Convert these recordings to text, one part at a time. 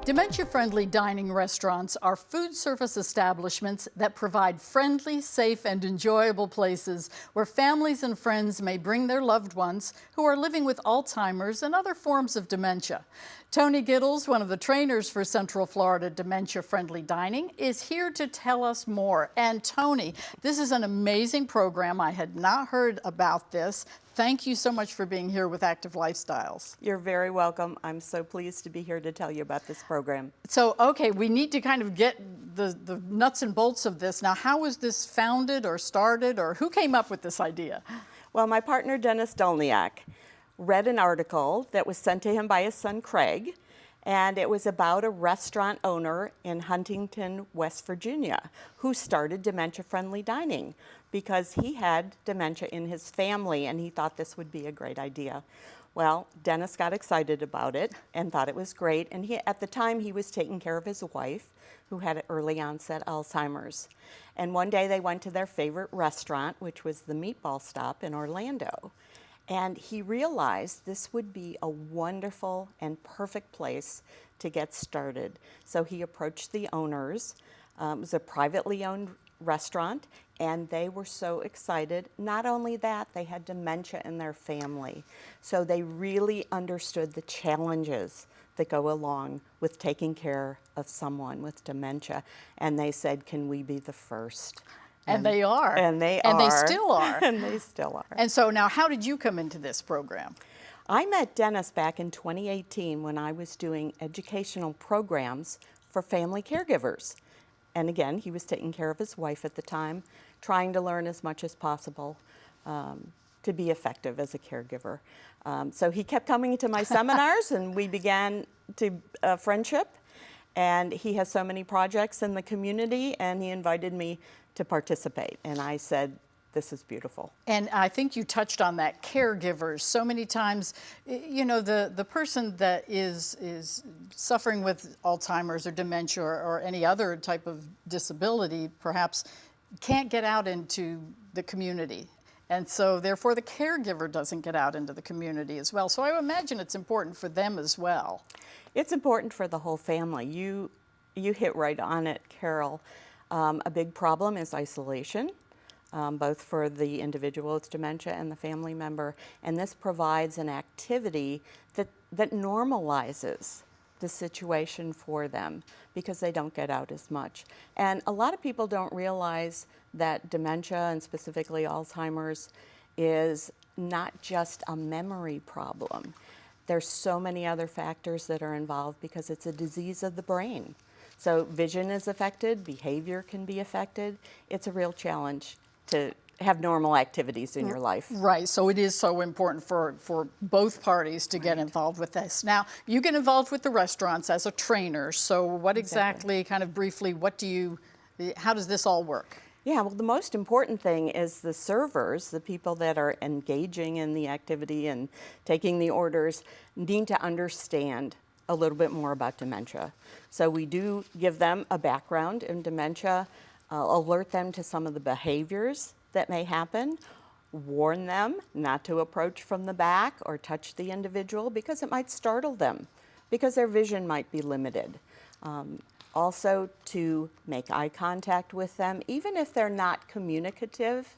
Dementia-friendly dining restaurants are food service establishments that provide friendly, safe, and enjoyable places where families and friends may bring their loved ones who are living with Alzheimer's and other forms of dementia. Tony Gittles, one of the trainers for Central Florida Dementia-Friendly Dining, is here to tell us more. And Tony, this is an amazing program. I had not heard about this. Thank you so much for being here with Active Lifestyles. You're very welcome. I'm so pleased to be here to tell you about this program. So, okay, we need to kind of get the nuts and bolts of this. Now, how was this founded or started, or who came up with this idea? Well, my partner, Dennis Dolniak, read an article that was sent to him by his son, Craig, and it was about a restaurant owner in Huntington, West Virginia, who started dementia-friendly dining because he had dementia in his family and he thought this would be a great idea. Well, Dennis got excited about it and thought it was great, and at the time he was taking care of his wife who had early onset Alzheimer's. And one day they went to their favorite restaurant, which was the Meatball Stop in Orlando. And he realized this would be a wonderful and perfect place to get started. So he approached the owners. It was a privately owned restaurant, and they were so excited. Not only that, they had dementia in their family. So they really understood the challenges that go along with taking care of someone with dementia. And they said, can we be the first? And they are. And they are. And they still are. And they still are. And so now, how did you come into this program? I met Dennis back in 2018 when I was doing educational programs for family caregivers. And again, he was taking care of his wife at the time, trying to learn as much as possible to be effective as a caregiver. So he kept coming to my seminars, and we began to friendship. And he has so many projects in the community, and he invited me to participate. And I said, this is beautiful. And I think you touched on that, caregivers. So many times, you know, the person that is suffering with Alzheimer's or dementia or any other type of disability, perhaps, can't get out into the community. And so therefore the caregiver doesn't get out into the community as well. So I imagine it's important for them as well. It's important for the whole family. You hit right on it, Carol. A big problem is isolation, both for the individual with dementia and the family member. And this provides an activity that normalizes the situation for them because they don't get out as much. And a lot of people don't realize that dementia, and specifically Alzheimer's, is not just a memory problem. There's so many other factors that are involved because it's a disease of the brain. So vision is affected, behavior can be affected. It's a real challenge to have normal activities in your life. Right, so it is so important for both parties to get involved with this. Now, you get involved with the restaurants as a trainer, so what exactly, kind of briefly, how does this all work? Yeah, well, the most important thing is the servers, the people that are engaging in the activity and taking the orders, need to understand a little bit more about dementia. So we do give them a background in dementia, alert them to some of the behaviors that may happen, warn them not to approach from the back or touch the individual because it might startle them, because their vision might be limited. Also to make eye contact with them, even if they're not communicative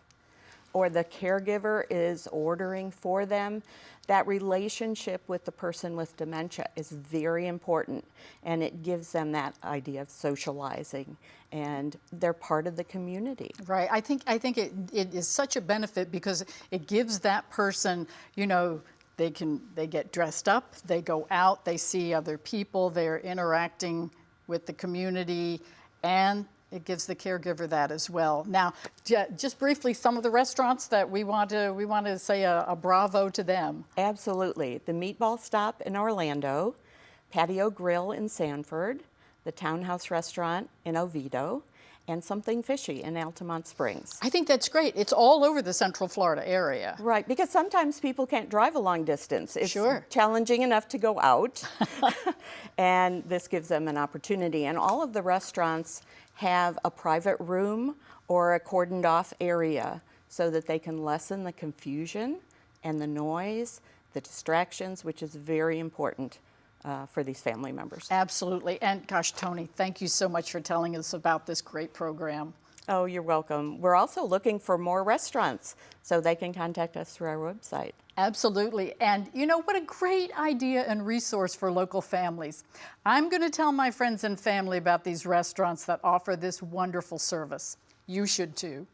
or the caregiver is ordering for them. That relationship with the person with dementia is very important, and it gives them that idea of socializing, and they're part of the community. Right, I think it is such a benefit because it gives that person, you know, they get dressed up, they go out, they see other people, they're interacting with the community, and it gives the caregiver that as well. Now, just briefly, some of the restaurants that we want to say a bravo to them. Absolutely. The Meatball Stop in Orlando, Patio Grill in Sanford, the Townhouse Restaurant in Oviedo, and Something Fishy in Altamont Springs. I think that's great. It's all over the Central Florida area. Right, because sometimes people can't drive a long distance. It's challenging enough to go out, and this gives them an opportunity. And all of the restaurants have a private room or a cordoned off area so that they can lessen the confusion and the noise, the distractions, which is very important for these family members. Absolutely. And gosh, Tony, thank you so much for telling us about this great program. Oh, you're welcome. We're also looking for more restaurants, so they can contact us through our website. Absolutely. And you know, what a great idea and resource for local families. I'm going to tell my friends and family about these restaurants that offer this wonderful service. You should too.